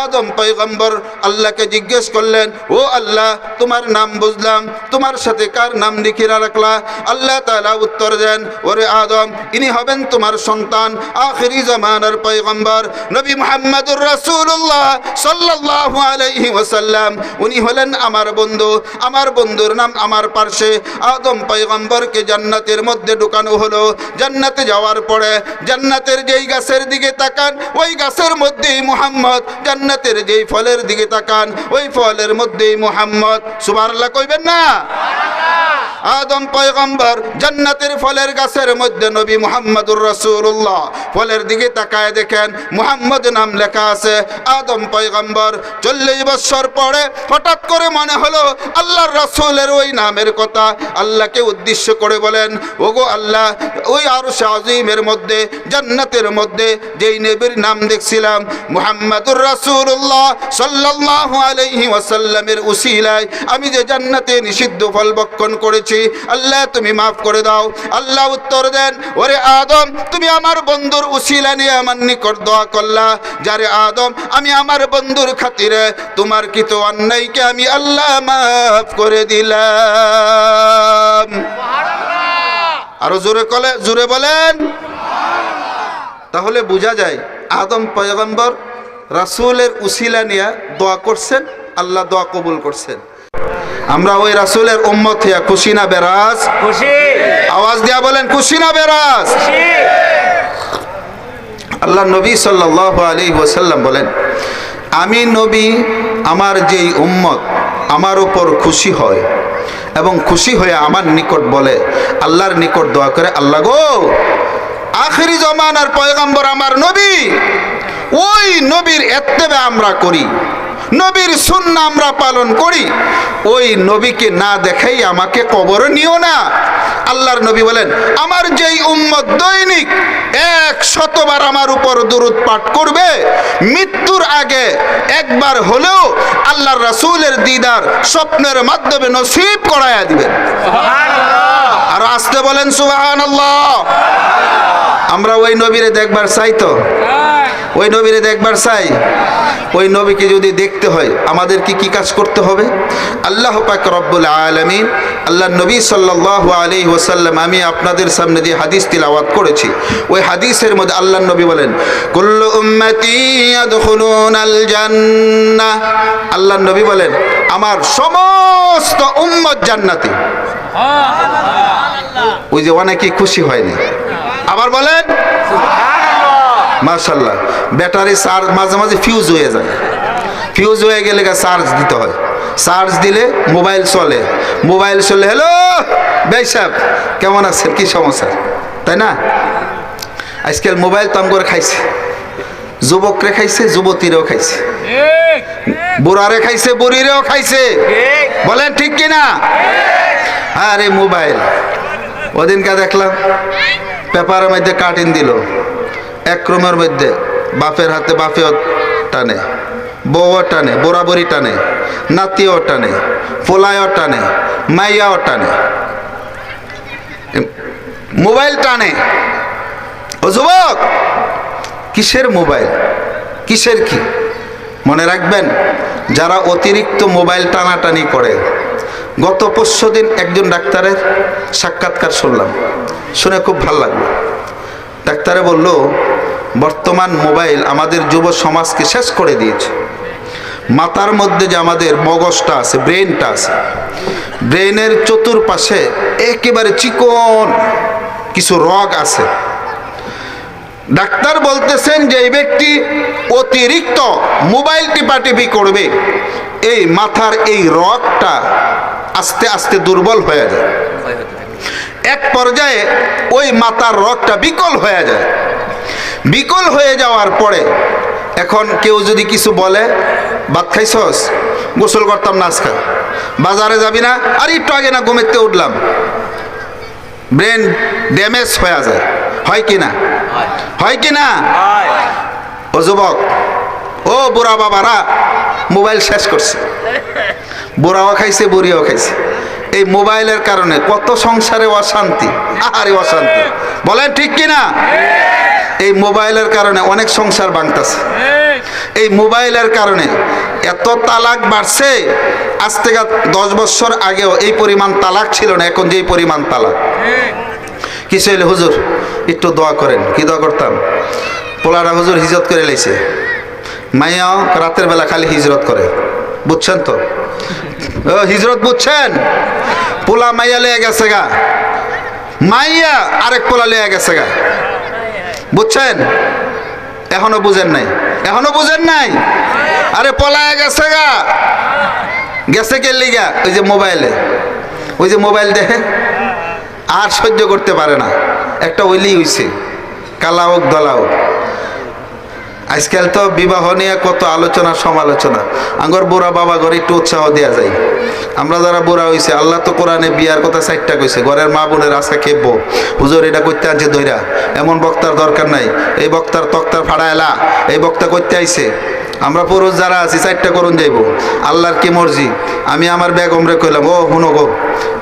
Speaker 1: আদম পয়গম্বর আল্লাহকে জিজ্ঞেস করলেন, ও আল্লাহ, তোমার নাম বুঝলাম, তোমার সাথে কার নাম লিখিরা রাখলা? আল্লাহ তাআলা উত্তর দেন, ওরে আদম, ইনি হবেন তোমার সন্তান, আখিরি জামানার পয়গম্বর নবী মুহাম্মদুর রাসূলুল্লাহ সাল্লাল্লাহু আলাইহি ওয়াসাল্লাম। উনি হলেন আমার বন্ধু, আমার বন্ধুর নাম আমার পার্শ্বে। আদম পয়গম্বরকে জান্নাতের মধ্যে ঢুকানো হলো। জান্নাতে যাওয়ার পরে জান্নাতের যেই গাছের দিকে তাকান, ওই গাছের মধ্যেই মুহাম্মদ, জান্নাতের যেই ফলের দিকে তাকান, ওই ফলের মধ্যেই মুহাম্মদ। সুবহানাল্লাহ কইবেন না? আদম পয়গম্বর জান্নাতের ফলের গাছের মধ্যে নবী মুহাম্মদুর রাসূলুল্লাহ, ফলের দিকে তাকায় দেখেন মুহাম্মদ নাম লেখা আছে। আদম পয়গম্বর 40 বছর পরে হঠাৎ করে মনে হলো আল্লাহর রাসূলের ওই নামের কথা। আল্লাহকে উদ্দেশ্য করে বলেন, ওগো আল্লাহ, ওই আরশ আজিমের মধ্যে জান্নাতের মধ্যে যেই নবীর নাম দেখছিলাম মুহাম্মদুর রাসূলুল্লাহ সাল্লাল্লাহু আলাইহি ওয়াসাল্লামের উসিলায় আমি যে জান্নাতে নিষিদ্ধ ফল ভক্ষণ করেছি, আল্লাহ তুমি মাফ করে দাও। আল্লাহ উত্তর দেন, ওরে আদম, তুমি আমার বন্ধুর উসিলা নিয়ে আমার নিকট দোয়া করলা, যারে আদম, আমি আমার বন্ধুর খাতিরে তোমার কৃত অন্যায়কে আমি আল্লাহ মাফ করে দিলাম। আরো জোরে বলেন। তাহলে বোঝা যায় আদম পয়গম্বর রাসূলের উসিলা নিয়ে দোয়া করছেন, আল্লাহ দোয়া কবুল করছেন। আমরা ওই রাসূলের উম্মত হইয়া খুশি না বেরাজ? খুশি। আওয়াজ দিয়া বলেন, খুশি না বেরাজ? খুশি। আল্লাহ নবী সাল্লাল্লাহু আলাইহি ওয়াসাল্লাম বলেন, আমি নবী, আমার যেই উম্মত আমার উপর খুশি হয় এবং খুশি হয়ে আমার নিকট বলে, আল্লাহর নিকট দোয়া করে, আল্লাহ গো, আখিরি জামানার পয়গম্বর আমার নবী, ওই নবীর ইত্তেবা আমরা করি, নবীর সুন্নাহ আমরা পালন করি, ওই নবীকে না দেখাই আমাকে কবরে নিও না। আল্লাহর নবী বলেন, আমার যেই উম্মত দৈনিক 100 বার আমার উপর দুরূদ পাঠ করবে, মৃত্যুর আগে একবার হলেও আল্লাহর রাসূলের দিদার স্বপ্নের মাধ্যমে নসিব করায়া দিবেন। সুবহানাল্লাহ। আর আসতে বলেন সুবহানাল্লাহ। আমরা ওই নবীরে দেখবার চাই তো? ওই নবীরে দেখবার চাই? ওই নবীকে যদি দেখতে হয় আমাদেরকে কি কাজ করতে হবে? আল্লাহ পাক রব্বুল আলামিন, আল্লাহ নবী সাল্লাল্লাহু আলাইহি ওয়াসাল্লাম, আমি আপনাদের সামনে যে হাদিস তিলাওয়াত করেছি, ওই হাদিসের মধ্যে আল্লাহ নবী বলেন, কুল্লু উম্মতি ইয়াদখুলুনাল জান্নাহ, আল্লাহ নবী বলেন, আমার সমস্ত উম্মত জান্নাতি। ওই যে অনেকেই খুশি হয়নি, আবার বলেন মাশাআল্লাহ। ব্যাটারি চার্জ মাঝে মাঝে ফিউজ হয়ে যায়, ফিউজ হয়ে গেলে চার্জ দিতে হয়, চার্জ দিলে মোবাইল চলে, মোবাইল চলে, হ্যালো ভাই সাহেব কেমন আছেন, কি সমস্যা, তাই না? আজকাল মোবাইল তো করে খাইছে, যুবকরে খাইছে, যুবতীরেও খাইছে, বুড়ারে খাইছে, বুড়িরেও খাইছে। বলেন ঠিক কিনা? আরে মোবাইল, ওদিনকে দেখলাম পেপারের মধ্যে কাটিং দিল, এক রুমের মধ্যে বাপের হাতে বাপেও টানে, বউও টানে, বুড়াবুড়ি টানে, নাতিও টানে, পোলায়ও টানে, মাইয়াও টানে, মোবাইল টানে। ও যুবক, কিসের মোবাইল, কিসের কি? মনে রাখবেন, যারা অতিরিক্ত মোবাইল টানাটানি করে, গত পরশু দিন একজন ডাক্তারের সাক্ষাৎকার শুনলাম, শুনে খুব ভালো লাগলো। ডাক্তারে বলল, বর্তমান মোবাইল আমাদের যুব সমাজকে শেষ করে দিয়েছে। মাথার মধ্যে যে আমাদের মগজটা আছে, ব্রেনটা আছে, ব্রেনের চতুর্পাশে একেবারে চিকন কিছু রগ আছে। ডাক্তার বলতেছেন যে এই ব্যক্তি অতিরিক্ত মোবাইল টিপাটিপি করবে, এই মাথার এই রগটা আস্তে আস্তে দুর্বল হয়ে যায়, এক পর্যায়ে ওই মাথার রগটা বিকল হয়ে যায়। বিকল হয়ে যাওয়ার পরে এখন কেউ যদি কিছু বলে, ভাত খাইছস, গোসল করতাম না আজকে, বাজারে যাবি না, আর একটু আগে না ঘুমেতে উঠলাম, ব্রেন ড্যামেজ হয়ে যায়। হয় কি না? হয় কি না? ও যুবক, ও বুড়া বাবারা, মোবাইল শেষ করছে। বুড়াও খাইছে, বুড়িও খাইছে। এই মোবাইলের কারণে কত সংসারে অশান্তি, আহারে অশান্তি। বলেন ঠিক কিনা? এই মোবাইলের কারণে অনেক সংসার ভাঙতেছে। এই মোবাইলের কারণে এত তালাক বাড়ছে, আজ থেকে 10 বছর আগেও এই পরিমাণ তালাক ছিল না, এখন যে পরিমাণ তালাক। কি ছিল হুজুর, একটু দোয়া করেন। কি দোয়া করতাম? পোলারা হুজুর হিজরত করে লাইছে, মাইয়াও রাতের বেলা খালি হিজরত করে, বুঝছেন তো? ও হিজরত বুঝছেন? পোলা মাইয়া লেগে গেছে গা, মাইয়া আরেক পোলা লেগে গেছে গা, বুঝছেন? এখনো বুঝেন নাই? এখনো বুঝেন নাই? আরে পলায় গেছে গা, গেছে কে লিগা? ওই যে মোবাইলে, ওই যে মোবাইল দেখে আর সহ্য করতে পারে না, একটা ওইলি হইছে, কালা হোক দলা হোক। আজকাল তো বিবাহ নিয়ে কত আলোচনা সমালোচনা, আঙ্গর বুড়া বাবা ঘরে একটু উৎসাহ দেওয়া যায়। আমরা যারা বুড়া হয়েছে, আল্লাহ তো কোরআনে বিয়ার কথা 4টা কইছে, ঘরের মা বোনের আশা খেপবো, হুজুর এটা করতে আনছে দইরা, এমন বক্তার দরকার নাই, এই বক্তার তক্তার ফাড়ায়লা, এই বক্তা করতে আইছে। আমরা পুরুষ যারা আছি 4টা করুন যাইব, আল্লাহর কি মর্জি। আমি আমার বেগমরে কইলাম, ও হুনো গো,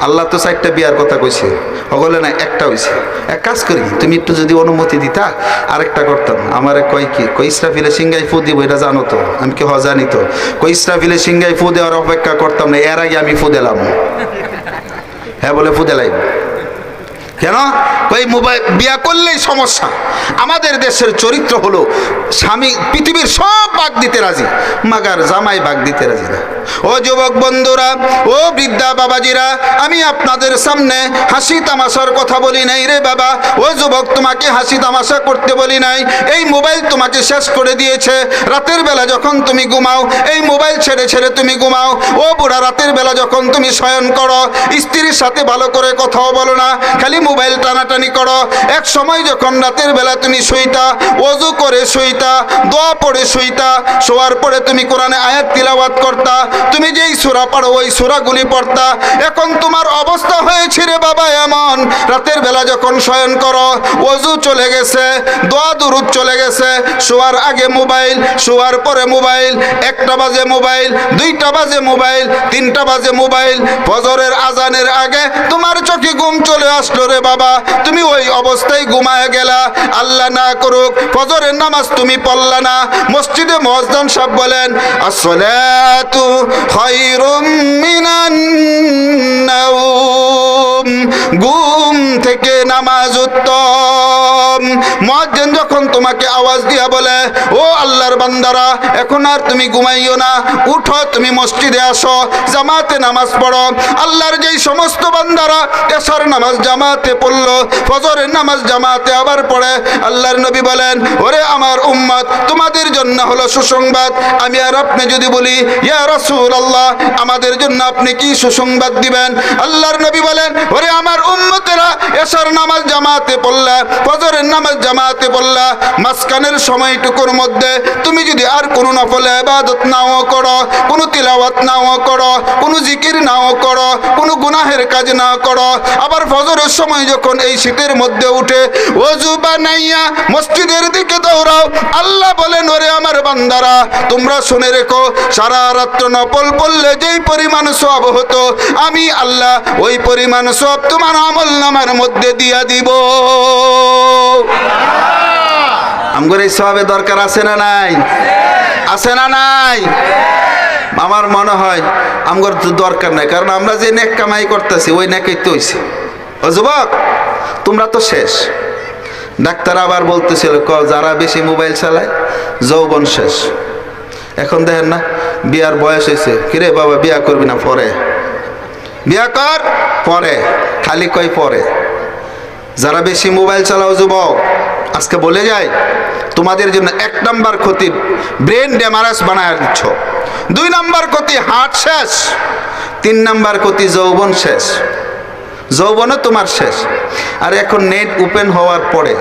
Speaker 1: আল্লাহ তো 4টা বিয়ার কথা কইছে, ওগুলো না একটা হইছে, এক কাজ করি, তুমি একটু যদি অনুমতি দিতা আরেকটা করতাম। আমারে কয় কি, কই ইসরাফিলে সিংগাই ফু দিব, এটা জানো তো? আমি কি জানি তো। কই ইসরাফিলে সিংগাই ফু দেওয়ার অপেক্ষা করতাম না, এর আগে আমি ফু দিলাম। হ্যাঁ বলে ফু দিলাম কেন? ওই মোবাইল বিয়া করলেই সমস্যা। আমাদের দেশের চরিত্র হলো, স্বামী পৃথিবীর সব ভাগ দিতে রাজি, মাগার জামাই ভাগ দিতে রাজি না। ও যুবক বন্ধুরা, ও বৃদ্ধা বাবাজিরা, আমি আপনাদের সামনে হাসি তামাশার কথা বলি নাই রে বাবা। ও যুবক, তোমাকে হাসি তামাশা করতে বলি নাই। এই মোবাইল তোমাকে শেষ করে দিয়েছে। রাতের বেলা যখন তুমি ঘুমাও, এই মোবাইল ছেড়ে ছেড়ে তুমি ঘুমাও। ও বুড়া, রাতের বেলা যখন তুমি শয়ন করো, স্ত্রীর সাথে ভালো করে কথাও বলো না, খালি মোবাইল টানাটানি করো। এক সময় যখন রাতের বেলা তুমি শুইতা, ওযু করে শুইতা, দোয়া পড়ে শুইতা, শোয়ার পরে তুমি কোরআনে আয়াত তিলাওয়াত করতা, তুমি যেই সূরা পড়ো ওই সূরাগুলি পড়তা। এখন তোমার অবস্থা হয়েছে রে বাবা এমন, রাতের বেলা যখন শয়ন করো, ওযু চলে গেছে, দোয়া দুরূদ চলে গেছে, শোয়ার আগে মোবাইল, শোয়ার পরে মোবাইল, 1টা বাজে মোবাইল, 2টা বাজে মোবাইল, 3টা বাজে মোবাইল, ফজরের আজানের আগে তোমার চোখে ঘুম চলে আসলো রে বাবা, তুমি ওই অবস্থায় ঘুমায় গেলা। আল্লাহ না করুক ফজরের নামাজ তুমি পড়লা না। মসজিদে মুয়াজ্জিন সাহেব বলেন, আসসালাতু খায়রুম মিনান নাওম, ঘুম থেকে নামাজ উত্তম। মুয়াজ্জিন যখন তোমাকে আওয়াজ দিয়া বলে, ও আল্লাহর বান্দারা, এখন আর তুমি ঘুমাইও না, উঠো, তুমি মসজিদে আসো, জামাতে নামাজ পড়ো। আল্লাহর যেই সমস্ত বান্দারা এশার নামাজ জামাতে পড়লো, ফজরের নামাজ জামাতে আবার পড়ে, আল্লাহর নবী বলেন, ওরে আমার উম্মত, রহমত, তোমাদের জন্য হলো সুসংবাদ। আমি আর আপনি যদি বলি ইয়া রাসূলুল্লাহ, আমাদের জন্য আপনি কি সুসংবাদ দিবেন? আল্লাহর নবী বলেন, ওরে আমার উম্মতেরা, এশার নামাজ জামাতে পড়লা, ফজরের নামাজ জামাতে পড়লা, মাঝখানের সময়টুকুর মধ্যে তুমি যদি আর কোনো নফল ইবাদত নাও করো, কোনো তিলাওয়াত নাও করো, কোনো জিকির নাও করো, কোনো গুনাহের কাজ না করো, আবার ফজরের সময় যখন এই শীতের মধ্যে উঠে ওযু বানাইয়া মসজিদের দিকে দৌড়াও, আল্লাহ বলেন, ওরে আমার বান্দারা, তোমরা শুনে রেখো, সারা রাত নফল পড়লে যেই পরিমাণ সওয়াব হতো, আমি আল্লাহ ওই পরিমাণ সওয়াব তোমার আমলনামার মধ্যে দিয়া দিব। আমগর এই সওয়াবের দরকার আছে না নাই? আছে না নাই? আমার মনে হয় আমগর দরকার নাই, কারণ আমরা যে নেক কামাই করতেছি ওই নেকই তো হইছে। ও যুবক, তোমরা তো শেষ। ডাক্তার আবার বলতেছিল, যারা বেশি মোবাইল চালায় যৌবন শেষ। এখন দেখেন না, বিয়ার বয়স হয়েছে, কিরে বাবা বিয়া করবি না? পরে বিয়া কর, পরে, খালি কই পরে। যারা বেশি মোবাইল চালাও যুবক, আজকে বলে যায় তোমাদের জন্য 1 নাম্বার ক্ষতি ব্রেন ড্যামারেজ বানায় দিচ্ছ, 2 নাম্বার ক্ষতি হার্ট শেষ, 3 নাম্বার ক্ষতি যৌবন শেষ। যৌবনও তোমার শেষ। আর এখন নেট ওপেন হওয়ার পরে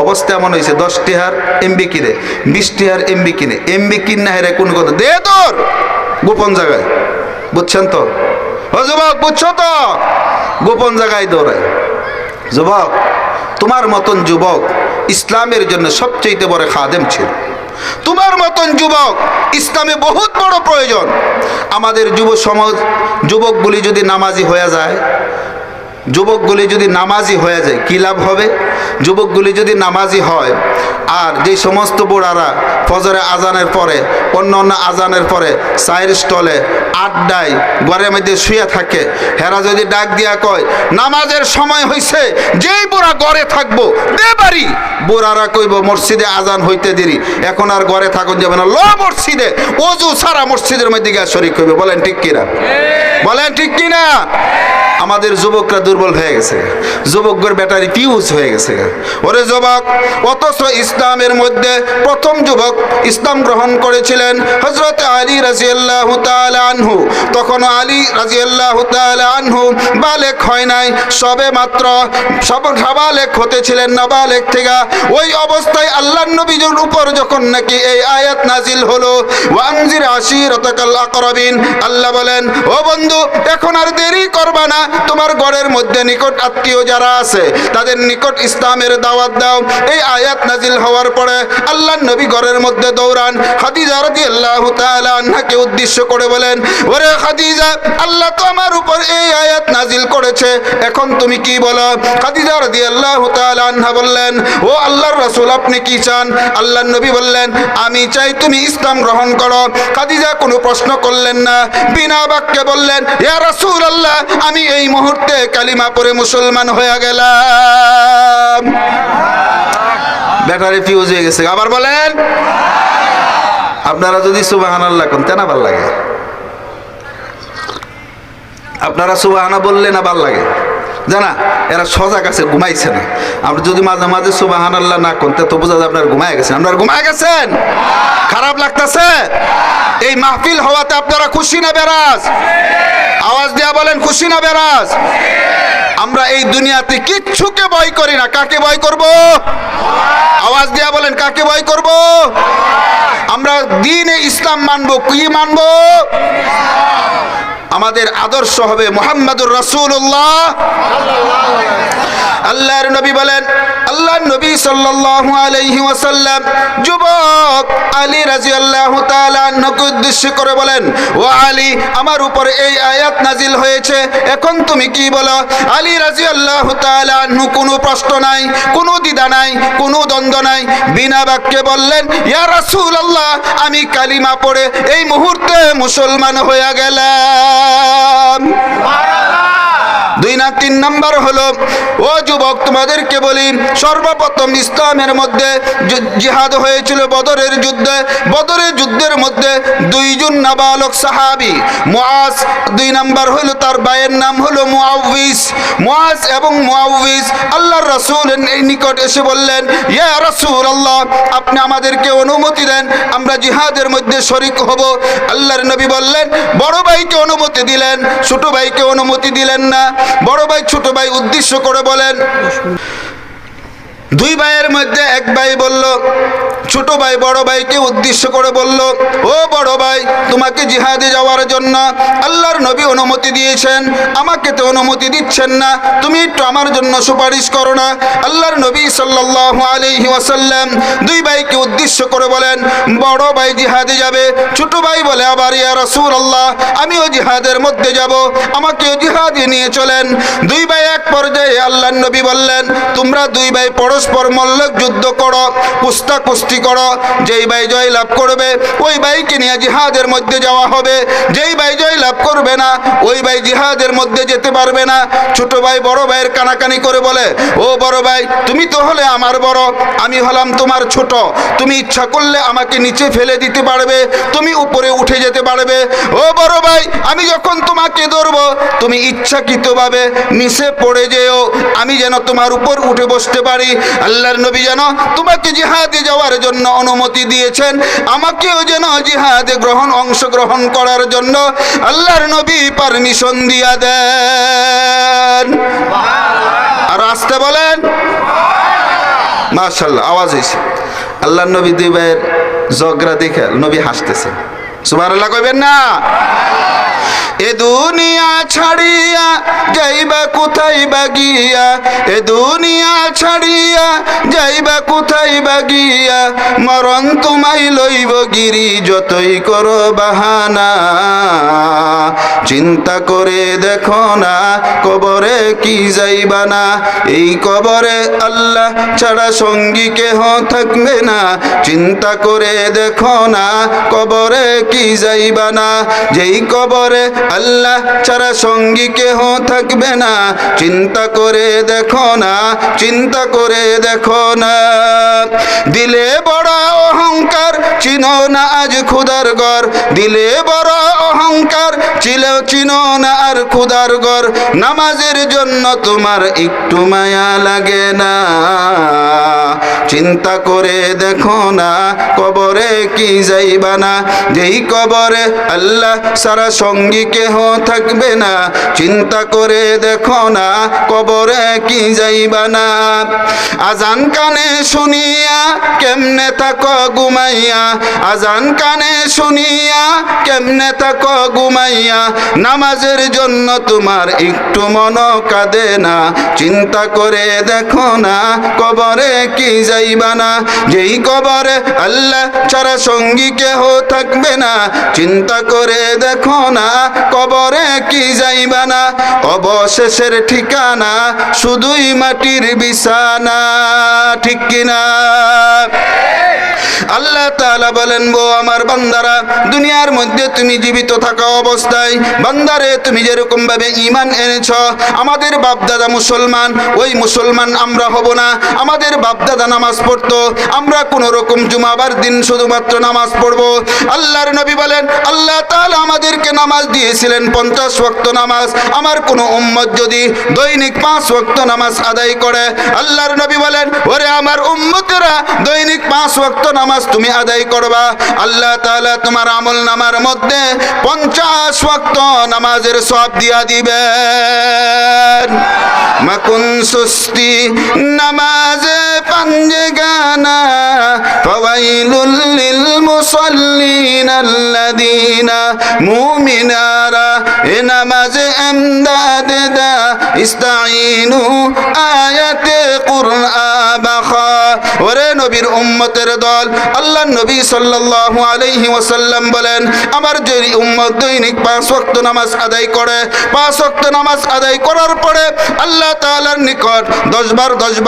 Speaker 1: অবস্থা এমন হয়েছে, 10 টিহার এমবি কিনে, 20 টিহার এমবি কিনে, এমবি কিনা হেরে কোন কথা দে তোর গোপন জায়গায়। বুঝছেন তো? ও যুবক, বুঝছো তো? গোপন জায়গায় দৌড়ায়। যুবক, তোমার মতন যুবক ইসলামের জন্য সবচেয়ে বড় খাদেম ছিল। তোমার মতন যুবক ইসলামে বহুত বড় প্রয়োজন। আমাদের যুব সমাজ, যুবকগুলি যদি নামাজি হয়ে যায়, যুবকগুলি যদি নামাজি হয়ে যায় কি লাভ হবে? যুবকগুলি যদি নামাজি হয়, আর যে সমস্ত বুড়ারা ফজরে আজানের পরে, অন্য অন্য আজানের পরে চায়ের স্টলে, আড্ডায়, ঘরের মধ্যে শুয়ে থাকে, হেরা যদি ডাক দিয়া কয় নামাজের সময় হয়েছে, যেই বুড়া ঘরে থাকবো দে বাড়ি, বুড়ারা কইব মসজিদে আজান হইতে দেরি, এখন আর ঘরে থাকুন যাবে না, ল মসজিদে, ওযু সারা মসজিদের মধ্যে গিয়ে শরীক হইবে। বলেন ঠিক কিনা? বলেন ঠিক কিনা? আমাদের যুবকরা দুর্বল হয়ে গেছে, যুবকদের ব্যাটারি ফিউজ হয়ে গেছে। ওরে যুবক, অথচ ইসলামের মধ্যে প্রথম যুবক ইসলাম গ্রহণ করেছিলেন হযরত আলী রাদিয়াল্লাহু তাআলা আনহু। তখন আলী রাদিয়াল্লাহু তাআলা আনহু বালেক হয় নাই, সবে মাত্র সাবালেক হতেছিলেন, নাবালেক থেকে। ওই অবস্থায় আল্লাহর নবীর উপর যখন নাকি এই আয়াত নাজিল হলো, ওয়ানজির আশিরাতাকাল আকরাবিন, আল্লাহ বলেন, ও বন্ধু, এখন আর দেরি করবা না, তোমার ঘরের মধ্যে নিকট আত্মীয় যারা আছে তাদের নিকট ইসলামের দাওয়াত দাও। এই আয়াত নাজিল হওয়ার পরে আল্লাহর নবী ঘরের মধ্যে দৌড়ান। খাদিজা রাদিয়াল্লাহু তাআলা আনহাকে উদ্দেশ্য করে বলেন, ওরে খাদিজা, আল্লাহ তো আমার উপর এই আয়াত নাজিল করেছে, এখন তুমি কি বলো? খাদিজা রাদিয়াল্লাহু তাআলা আনহা বললেন, ও আল্লাহর রাসূল, আপনি কি চান? আল্লাহর নবী বললেন, আমি চাই তুমি ইসলাম গ্রহণ করো। খাদিজা কোনো প্রশ্ন করলেন না, বিনা বাক্যে বললেন, ইয়া রাসূলুল্লাহ, আমি এই মুহূর্তে কালিমা পড়ে মুসলমান হয়ে গেলাম। ব্যাটারি ফিউজ হয়ে গেছে। আবার বলেন। আপনারা যদি সুবহানাল্লাহ কোন তেনা ভাল লাগে, আপনারা সুবহানা বললে না ভাল লাগে জানা, এরা সজাগ আছে, ঘুমাইছে না। আপনি যদি মাঝে মাঝে সুবহানাল্লাহ না করতে তো বোঝা যায় আপনার ঘুমায় গেছেন। আপনারা ঘুমায় গেছেন? খারাপ লাগতেছে? এই মাহফিল হওয়াতে আপনারা খুশি না বেরাজ? আওয়াজ দিয়া বলেন, খুশি না বেরাজ? আমরা এই দুনিয়াতে কিচ্ছুকে ভয় করি না। কাকে ভয় করব? আওয়াজ দিয়া বলেন, কাকে ভয় করব? আমরা দ্বীনে ইসলাম মানবো। কি মানবো? আমাদের আদর্শ হবে মুহাম্মাদুর রাসূলুল্লাহ। আল্লাহর নবী বলেন, আল্লাহর নবী সাল্লাল্লাহু আলাইহি ওয়াসাল্লাম যুবক আলী রাদিয়াল্লাহু তাআলা আনহুকে উদ্দেশ্য করে বলেন, ও আলী, আমার উপরে এই আয়াত নাজিল হয়েছে, এখন তুমি কি বলো? আলী রাদিয়াল্লাহু তাআলা আনহু কোনো প্রশ্ন নাই, কোনো দ্বিধা নাই, কোনো দ্বন্দ্ব নাই, বিনা বাক্যে বললেন, ইয়া রাসূলুল্লাহ, আমি কালিমা পড়ে এই মুহূর্তে মুসলমান হয়ে গেলাম। 2 না। 3 নাম্বার হলো, ও যুবক তোমাদেরকে বলি, সর্বপ্রথম ইসলামের মধ্যে জিহাদ হয়েছিল বদরের যুদ্ধে। বদরের যুদ্ধের মধ্যে 2 জন নাবালক সাহাবী, মুআজ, 2 নাম্বার হলো তার ভাইয়ের নাম হলো মুআউযিজ। মুআজ এবং মুআউযিজ আল্লাহর রাসূলের নিকট এসে বললেন, ইয়া রাসূলুল্লাহ, আপনি আমাদেরকে অনুমতি দেন, আমরা জিহাদের মধ্যে শরীক হব। আল্লাহর নবী বললেন, বড় ভাইকে অনুমতি দিলেন, ছোট ভাইকে অনুমতি দিলেন না। বড় ভাই ছোট ভাই উদ্দেশ্য করে বলেন, 2 ভাইয়ের মধ্যে এক ভাই বলল, ছোট ভাই বড় ভাইকে উদ্দেশ্য করে বলল, ও বড় ভাই, তোমাকে জিহাদে যাওয়ার জন্য আল্লাহর নবী অনুমতি দিয়েছেন, আমাকে তো অনুমতি দিচ্ছেন না, তুমি একটু আমার জন্য সুপারিশ করো না। আল্লাহর নবী সাল্লাল্লাহু আলাইহি ওয়াসাল্লাম 2 ভাইকে উদ্দেশ্য করে বলেন, বড় ভাই জিহাদে যাবে। ছোট ভাই বলে আবার, ইয়া রাসূলুল্লাহ, আমিও জিহাদের মধ্যে যাব, আমাকেও জিহাদে নিয়ে চলেন। 2 ভাই এক পর্যায়ে আল্লাহর নবী বললেন, তোমরা 2 ভাই পরস্পর মল্লক যুদ্ধ করো, কুস্তি করো, যেই ভাই জয় লাভ করবে ওই ভাইকে নিয়ে জিহাদের মধ্যে যাওয়া হবে, যেই ভাই জয় লাভ করবে না ওই ভাই জিহাদের মধ্যে যেতে পারবে না। ছোট ভাই বড় ভাইয়ের কানাকানি করে বলে, ও বড় ভাই, তুমি তো হলে আমার বড়, আমি হলাম তোমার ছোট, তুমি ইচ্ছা করলে আমাকে নিচে ফেলে দিতে পারবে, তুমি উপরে উঠে যেতে পারবে। ও বড় ভাই, আমি যখন তোমাকে ধরবো তুমি ইচ্ছাকৃতভাবে নিচে পড়ে যেও, আমি যেন তোমার উপর উঠে বসতে পারি। আল্লাহর নবী যেন তোমাকে জিহাদে যাওয়ার জন্য অনুমতি দিয়েছেন, আমাকেও যেন জিহাদে অংশগ্রহণ করার জন্য আল্লাহর নবী পারমিশন দিয়া দেন। আর আসতে বলেন মাশাআল্লাহ, আওয়াজ হয়েছে। আল্লাহর নবী 2 ভাইয়ের ঝগড়া দেখে নবী হাসতেছে, সুবহানাল্লাহ কইবেন না? এ দুনিয়া ছাড়িয়া যাইবা কোথায় বাগিয়া, এ দুনিয়া ছাড়িয়া যাইবা কোথায় বাগিয়া, মরণ তোমায় লইব গিরি যতই করো বাহানা। চিন্তা করে দেখো না কবরে কি যাইবা না, এই কবরে আল্লাহ ছাড়া সঙ্গী কেহ থাকবে না। চিন্তা করে দেখো না কবরে কি যাইবা না, যেই কবরে আল্লাহ ছাড়া সঙ্গী কেহ থাকবে না। চিন্তা করে দেখো না, চিন্তা করে দেখো না। দিলে বড় অহংকার, চিনো না আজ খুদার ঘর, দিলে বড় অহংকার, চিনো না আর খুদার ঘর। নামাজের জন্য তোমার একটু মায়া লাগে না, চিন্তা করে দেখো না কবরে কি যাইবা না, যেই কবরে আল্লাহ সারা সঙ্গী কেহ থাকবে না। চিন্তা করে দেখো না কবরে কি যাইবা না। আজান কানে শুনিয়া কেমনে থাকো ঘুমাইয়া, আজান কানে শুনিয়া কেমনে থাকো ঘুমাইয়া, নামাজের জন্য তোমার একটু মন কাঁদে না। চিন্তা করে দেখো না কবরে কি যাইবা না, যেই কবরে আল্লাহ ছাড়া সঙ্গী কেহ থাকবে না। চিন্তা করে দেখো না কবরে কি যাইবা না, অবশেষের ঠিকানা শুধুই মাটির বিছানা। ঠিক কিনা? আল্লাহ তাআলা বলেন, গো আমার বান্দারা, দুনিয়ার মধ্যে তুমি জীবিত থাকা অবস্থায় বান্দারে তুমি যেরকম ভাবে ঈমান এনেছ, আমাদের বাপদাদা মুসলমান, ওই মুসলমান আমরা হব না। আমাদের বাপদাদা নামাজ পড়তো, আমরা কোন রকম জুমাবার দিন শুধুমাত্র নামাজ পড়বো। আল্লাহর নবী বলেন, আল্লাহ তাআলা আমাদেরকে নামাজ দিয়েছিলেন 50 ওয়াক্ত নামাজ। আমার কোন উম্মত যদি দৈনিক 5 ওয়াক্ত নামাজ আদায় করে, আল্লাহর নবী বলেন, ওরে আমার উম্মতেরা, দৈনিক 5 ওয়াক্ত নামাজ তুমি আদায় করবা, আল্লাহ তাআলা তোমার আমল নামার মধ্যে 50 ওয়াক্ত নামাজের সওয়াব দিয়া দিবেন। মাকুন সুস্তি নামাজে পাঞ্জে গানা, ফাওয়াইলুল লিল মুসাল্লিন আল্লাযীনা, মুমিনারা এ নামাজে এমদাদ দা, ইস্তাঈনু আয়াতে কুরআন বাখা, ওরে নবীর উম্মতের দল। আল্লাহ নবী সাল্লাল্লাহু আলাইহি ওয়াসাল্লাম বলেন, আমার যে উম্মত দৈনিক 5 ওয়াক্ত নামাজ আদায় করে, 5 ওয়াক্ত নামাজ আদায় করার পরে আল্লাহ তাআলার নিকট 10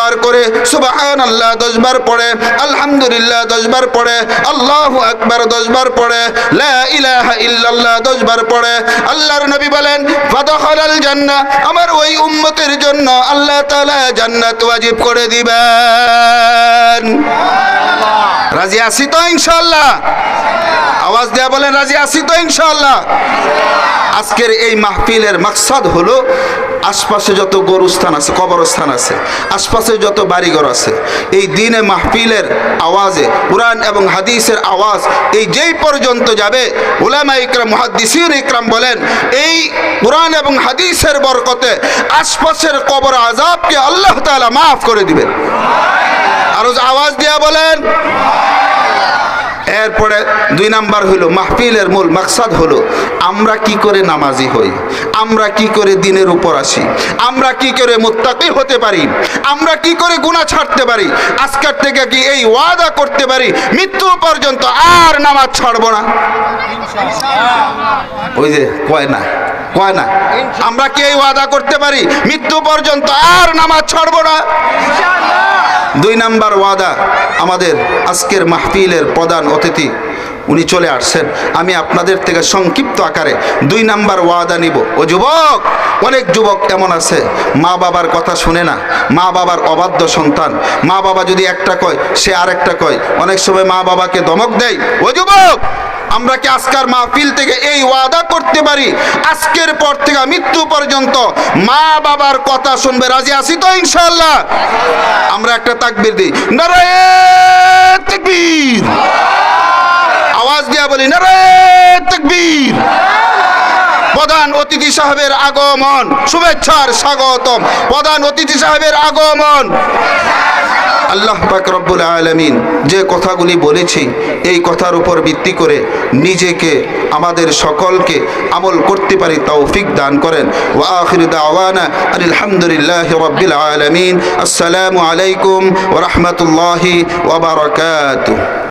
Speaker 1: বার করে সুবহানাল্লাহ 10 বার পড়ে, আলহামদুলিল্লাহ 10 বার পড়ে, আল্লাহু আকবার 10 বার পড়ে, লা ইলাহা ইল্লাল্লাহ 10 বার পড়ে, আল্লাহর নবী বলেন ফাদখালাল জান্নাহ, আমার ওই উম্মতের জন্য আল্লাহ তাআলা জান্নাত ওয়াজিব করে দিবেন। রাজি আছি তো ইনশাআল্লাহ? আওয়াজ দেয়া বলেন রাজি আছি তো ইনশাআল্লাহ? আজকের এই মাহফিলের মাকসাদ হলো আশপাশে যত গরুস্থান আছে, কবরস্থান আছে, আশপাশে যত বাড়িঘর আছে, এই দিনে মাহফিলের আওয়াজে, কুরআন এবং হাদিসের আওয়াজ এই যেই পর্যন্ত যাবে, উলামা ইকরাম মুহাদ্দিসিন ইকরাম বলেন এই কুরআন এবং হাদিসের বরকতে আশপাশের কবর আযাবকে আল্লাহ তাআলা মাফ করে দিবেন। আরো আওয়াজ দিয়া বলেন। এরপরে 2 নাম্বার হলো মাহফিলের মূল মাকসাদ হলো আমরা কি করে নামাজি হই, আমরা কি করে দিনের উপর আসি, আমরা কি করে মুত্তাকি হতে পারি, আমরা কি করে গুনাহ ছাড়তে পারি। আজকের থেকে কি এই ওয়াদা করতে পারি মৃত্যু পর্যন্ত আর নামাজ ছাড়বো না? ওই যে কয় না আমরা কি এই ওয়াদা করতে পারি মৃত্যু পর্যন্ত আর নামাজ ছাড়বো না? 2 নাম্বার ওয়াদা, আমাদের আজকের মাহফিলের প্রধান অতিথি উনি চলে আসছেন, আমি আপনাদের থেকে সংক্ষিপ্ত আকারে 2 নাম্বার ওয়াদা নিব। ও যুবক, অনেক যুবক এমন আছে মা বাবার কথা শুনে না, মা বাবার অবাধ্য সন্তান, মা বাবা যদি একটা কয় সে আরেকটা কয়, অনেক সময় মা বাবাকে ধমক দেয়। ও যুবক, আমরা কি আজকের মাহফিল থেকে এই ওয়াদা করতে পারি আজকের পর থেকে মৃত্যু পর্যন্ত মা বাবার কথা শুনবে? রাজি আছি তো ইনশাআল্লাহ? আমরা একটা তাকবীর দিই, নারায়ে তাকবীর। আওয়াজ দিয়া বলি নারায়ে তাকবীর। প্রধান অতিথি সাহেবের আগমন, শুভেচ্ছার স্বাগতম। প্রধান অতিথি সাহেবের আগমন। আল্লাহ পাক রব্বুল আলামিন যে কথাগুলি বলেছি এই কথার উপর ভিত্তি করে নিজেকে আমাদের সকলকে আমল করতে পারি তৌফিক দান করেন। ওয়া আখিরু দাওয়ানা আলহামদুলিল্লাহি রাব্বিল আলামিন। আসসালামু আলাইকুম ওয়া রাহমাতুল্লাহি ওয়া বারাকাতুহু।